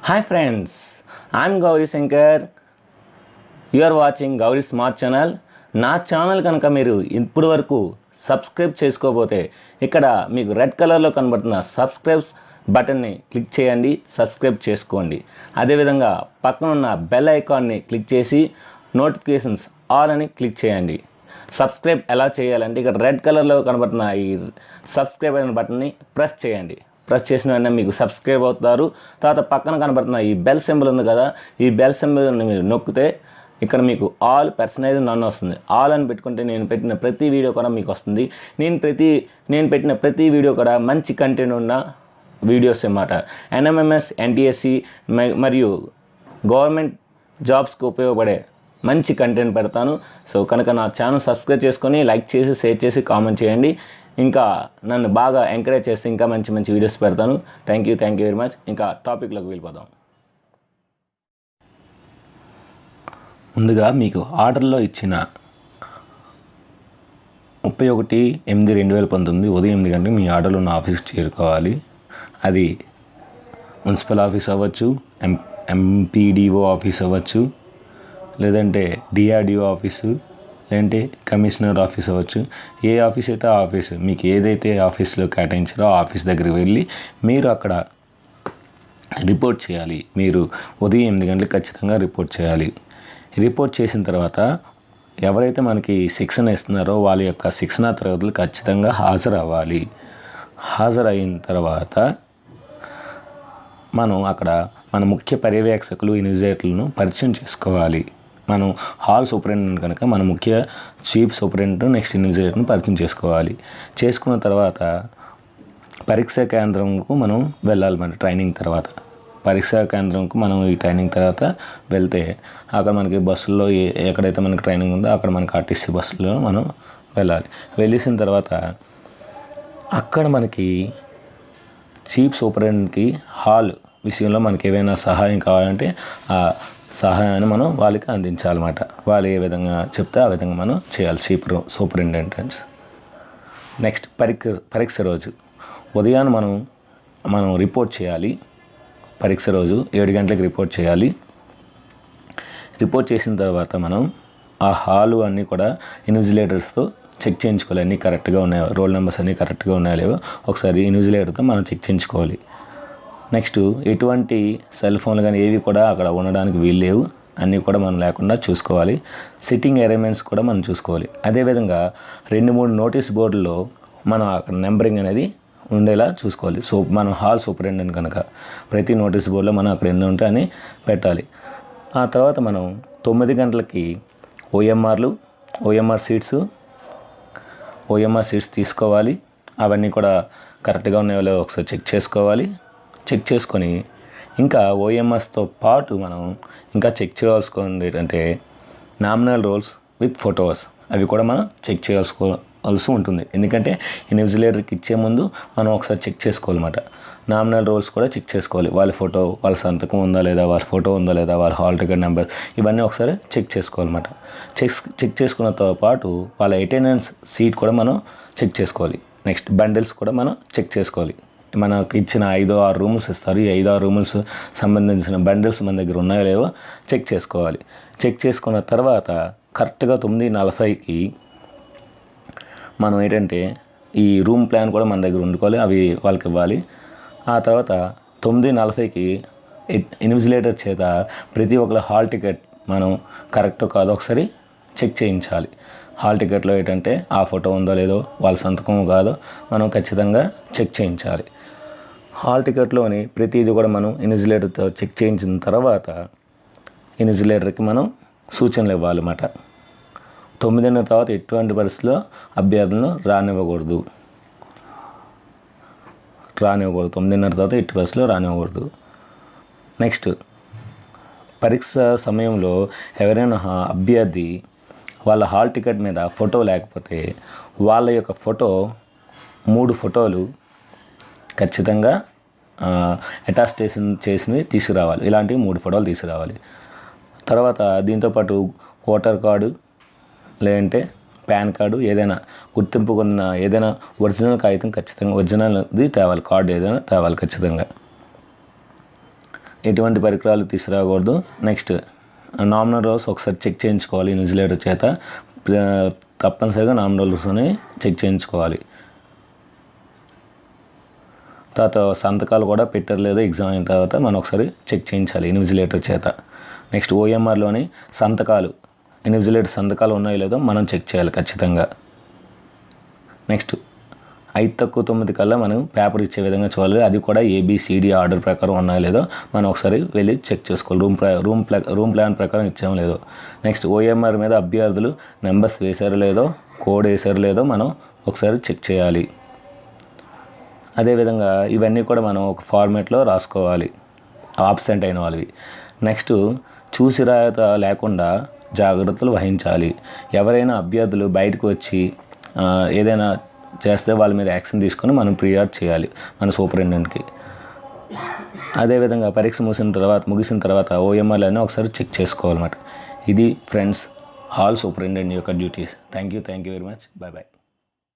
Hi friends, I'm Gauri Shankar. You are watching Gauri Smart Channel. నా channel కనుక మీరు ఇప్పుడు వరకు సబ్స్క్రైబ్ చేసుకోకపోతే ఇక్కడ మీకు రెడ్ కలర్లో కనబడుతున్న సబ్స్క్రైబ్స్ బటన్ని క్లిక్ చేయండి, సబ్స్క్రైబ్ చేసుకోండి. అదేవిధంగా పక్కన ఉన్న బెల్ ఐకాన్ని క్లిక్ చేసి నోటిఫికేషన్స్ ఆల్ అని క్లిక్ చేయండి. సబ్స్క్రైబ్ ఎలా చేయాలంటే ఇక్కడ రెడ్ కలర్లో కనబడుతున్న ఈ సబ్స్క్రైబ్ అనే బటన్ని ప్రెస్ చేయండి. ప్రెస్ చేసిన వెంటనే మీకు సబ్స్క్రైబ్ అవుతారు. తర్వాత పక్కన కనబడుతున్న ఈ బెల్ సింబల్ ఉంది కదా, ఈ బెల్ సింబల్ని మీరు నొక్కితే ఇక్కడ మీకు ఆల్ పర్సనైజ్ నన్ను వస్తుంది. ఆల్ అని పెట్టుకుంటే నేను పెట్టిన ప్రతి వీడియో కూడా మీకు వస్తుంది. నేను పెట్టిన ప్రతి వీడియో కూడా మంచి కంటెంట్ ఉన్న వీడియోస్ అన్నమాట. ఎన్ఎంఎంఎస్, ఎన్టీఎస్సి మరియు గవర్నమెంట్ జాబ్స్కి ఉపయోగపడే మంచి కంటెంట్ పెడతాను. సో కనుక నా ఛానల్ సబ్స్క్రైబ్ చేసుకొని లైక్ చేసి, షేర్ చేసి, కామెంట్ చేయండి. ఇంకా నన్ను బాగా ఎంకరేజ్ చేస్తే ఇంకా మంచి మంచి వీడియోస్ పెడతాను. Thank you very much. ఇంకా టాపిక్లోకి వెళ్ళిపోదాం. ముందుగా మీకు ఆర్డర్లో ఇచ్చిన 31/8/2019 ఉదయం 8 గంటలకు మీ ఆర్డర్లో ఉన్న ఆఫీస్కి చేరుకోవాలి. అది మున్సిపల్ ఆఫీస్ అవ్వచ్చు, ఎంపీడీఓ ఆఫీస్ అవ్వచ్చు, లేదంటే డిఆర్డిఓ ఆఫీసు, లేదంటే కమిషనర్ ఆఫీస్ అవ్వచ్చు. ఏ ఆఫీస్ అయితే ఆ ఆఫీస్, మీకు ఏదైతే ఆఫీస్లో కేటాయించారో ఆ ఆఫీస్ దగ్గరికి వెళ్ళి మీరు అక్కడ రిపోర్ట్ చేయాలి. మీరు ఉదయం 8 గంటలకు ఖచ్చితంగా రిపోర్ట్ చేయాలి. రిపోర్ట్ చేసిన తర్వాత ఎవరైతే మనకి శిక్షణ ఇస్తున్నారో వాళ్ళ యొక్క శిక్షణా తరగతులు ఖచ్చితంగా హాజరవ్వాలి. హాజరైన తర్వాత మనం అక్కడ మన ముఖ్య పర్యవేక్షకులు, ఇన్విజిలేటర్లను పరిచయం చేసుకోవాలి. మనం హాల్ సూపరింటెండెంట్ కనుక మన ముఖ్య చీఫ్ సూపరింటెండెంట్, నెక్స్ట్ ఇన్విజిలేటర్ని పరిచయం చేసుకోవాలి. చేసుకున్న తర్వాత పరీక్షా కేంద్రంకు మనం వెళ్ళాలి. ట్రైనింగ్ తర్వాత పరీక్షా కేంద్రంకు మనం ఈ ట్రైనింగ్ తర్వాత వెళ్తే అక్కడ మనకి బస్సుల్లో ఎక్కడైతే మనకి ట్రైనింగ్ ఉందో అక్కడ మనకి ఆర్టీసీ బస్సులో మనం వెళ్ళాలి. వెళ్ళేసిన తర్వాత అక్కడ మనకి చీఫ్ సూపరింటెండెంట్కి హాల్ విషయంలో మనకి ఏవైనా సహాయం కావాలంటే ఆ సహాయాన్ని మనం వాళ్ళకి అందించాలన్నమాట. వాళ్ళు ఏ విధంగా చెప్తే ఆ విధంగా మనం చేయాలి సూపరింటెండెంట్స్. నెక్స్ట్ పరీక్ష రోజు ఉదయాన్ని మనం రిపోర్ట్ చేయాలి. పరీక్ష రోజు 7 గంటలకు రిపోర్ట్ చేయాలి. రిపోర్ట్ చేసిన తర్వాత మనం ఆ హాలు అన్నీ కూడా ఇన్విజిలేటర్స్తో చెక్ చేయించుకోవాలి. అన్నీ కరెక్ట్గా ఉన్నాయో, రోల్ నెంబర్స్ అన్నీ కరెక్ట్గా ఉన్నాయో లేవో ఒకసారి ఇన్విజిలేటర్తో మనం చెక్ చేయించుకోవాలి. నెక్స్ట్ ఎటువంటి సెల్ ఫోన్లు కానీ ఏవి కూడా అక్కడ ఉండడానికి వీల్లేవు, అన్నీ కూడా మనం లేకుండా చూసుకోవాలి. సిట్టింగ్ అరేంజ్మెంట్స్ కూడా మనం చూసుకోవాలి. అదేవిధంగా 2-3 నోటీస్ బోర్డుల్లో మనం అక్కడ నెంబరింగ్ అనేది ఉండేలా చూసుకోవాలి. సో మనం హాల్ సూపరింటెండెంట్ కనుక ప్రతి నోటీస్ బోర్డులో మనం అక్కడ ఎన్ని ఉంటాయని పెట్టాలి. ఆ తర్వాత మనం 9 గంటలకి ఓఎంఆర్ సీట్స్ తీసుకోవాలి. అవన్నీ కూడా కరెక్ట్గా ఉన్నాయో ఒకసారి చెక్ చేసుకోవాలి. చెక్ చేసుకొని ఇంకా ఓఎంఆర్స్తో పాటు మనం ఇంకా చెక్ చేయాల్సుకుంది ఏంటంటే నామినల్ రోల్స్ విత్ ఫొటోస్, అవి కూడా మనం చెక్ చేయాల్సి ఉంటుంది. ఎందుకంటే ఇన్విజిలేటర్కి ఇచ్చే ముందు మనం ఒకసారి చెక్ చేసుకోవాలన్నమాట. నామినల్ రోల్స్ కూడా చెక్ చేసుకోవాలి. వాళ్ళ ఫోటో, వాళ్ళ సంతకం ఉందా లేదా, వాళ్ళ ఫోటో ఉందా లేదా, వాళ్ళ హాల్ టికెట్ నెంబర్, ఇవన్నీ ఒకసారి చెక్ చేసుకోవాలన్నమాట. చెక్ చేసుకున్నతో పాటు వాళ్ళ అటెండెన్స్ సీట్ కూడా మనం చెక్ చేసుకోవాలి. నెక్స్ట్ బండిల్స్ కూడా మనం చెక్ చేసుకోవాలి. మనకు ఇచ్చిన 5-6 రూమ్స్ ఇస్తారు. ఈ 5-6 రూమ్స్ సంబంధించిన బండిల్స్ మన దగ్గర ఉన్నాయో లేవో చెక్ చేసుకోవాలి. చెక్ చేసుకున్న తర్వాత కరెక్ట్గా 9:40కి మనం ఏంటంటే ఈ రూమ్ ప్లాన్ కూడా మన దగ్గర ఉండుకోవాలి, అవి వాళ్ళకి ఇవ్వాలి. ఆ తర్వాత 9:40కి ఇన్విజిలేటర్ చేత ప్రతి ఒక్కరి హాల్ టికెట్ మనం కరెక్టో కాదో ఒకసారి చెక్ చేయించాలి. హాల్ టికెట్లో ఏంటంటే ఆ ఫోటో ఉందో లేదో, వాళ్ళ సంతకం కాదో మనం ఖచ్చితంగా చెక్ చేయించాలి. హాల్ టికెట్లోని ప్రతిదీ కూడా మనం ఇన్విజిలేటర్తో చెక్ చేయించిన తర్వాత ఇన్విజిలేటర్కి మనం సూచనలు ఇవ్వాలన్నమాట. 9:30 తర్వాత ఎటువంటి పరిస్థితుల్లో అభ్యర్థులను రానివ్వకూడదు. 9:30 తర్వాత ఎట్టి పరిస్థితుల్లో రానివ్వకూడదు. నెక్స్ట్ పరీక్ష సమయంలో ఎవరైనా అభ్యర్థి వాళ్ళ హాల్ టికెట్ మీద ఫోటో లేకపోతే వాళ్ళ యొక్క 3 ఫోటోలు ఖచ్చితంగా అటాస్టేషన్ చేసినవి తీసుకురావాలి. ఇలాంటివి 3 ఫోటోలు తీసుకురావాలి. తర్వాత దీంతోపాటు ఓటర్ కార్డు, లేదంటే పాన్ కార్డు, ఏదైనా గుర్తింపుకున్న ఏదైనా ఒరిజినల్ కాగితం ఖచ్చితంగా ఒరిజినల్ది తేవాలి. కార్డు ఏదైనా తేవాలి ఖచ్చితంగా. ఎటువంటి పరికరాలు తీసుకురాకూడదు. నెక్స్ట్ నామినల్ రోల్స్ ఒకసారి చెక్ చేయించుకోవాలి ఇన్విజిలేటర్ చేత. తప్పనిసరిగా నామినల్ రోల్స్ని చెక్ చేయించుకోవాలి. తర్వాత సంతకాలు కూడా పెట్టారు లేదో ఎగ్జామ్ అయిన తర్వాత మనం ఒకసారి చెక్ చేయించాలి ఇన్విజిలేటర్ చేత. నెక్స్ట్ ఓఎంఆర్లోని సంతకాలు, ఇన్విజిలేటర్ సంతకాలు ఉన్నాయో లేదో మనం చెక్ చేయాలి ఖచ్చితంగా. నెక్స్ట్ 5:09 కల్లా మనం పేపర్ ఇచ్చే విధంగా చూడాలి. అది కూడా ABCD ఆర్డర్ ప్రకారం ఉన్నాయో లేదో మనం ఒకసారి వెళ్ళి చెక్ చేసుకోవాలి. రూమ్ ప్లాన్ ప్రకారం ఇచ్చామో లేదో. నెక్స్ట్ OMR మీద అభ్యర్థులు నెంబర్స్ వేశారో లేదో, కోడ్ వేశారో లేదో మనం ఒకసారి చెక్ చేయాలి. అదేవిధంగా ఇవన్నీ కూడా మనం ఒక ఫార్మేట్లో రాసుకోవాలి ఆబ్సెంట్ అయిన వాళ్ళవి. నెక్స్ట్ చూసి రాత లేకుండా జాగ్రత్తలు వహించాలి. ఎవరైనా అభ్యర్థులు బయటకు వచ్చి ఏదైనా చేస్తే వాళ్ళ మీద యాక్షన్ తీసుకొని మనం ఫిర్యాదు చేయాలి మన సూపరింటెండెంట్కి. అదేవిధంగా పరీక్ష ముగిసిన తర్వాత OMRలన్నీ ఒకసారి చెక్ చేసుకోవాలన్నమాట. ఇది ఫ్రెండ్స్ హాల్ సూపరింటెండెంట్ యొక్క duties. Thank you very much. Bye.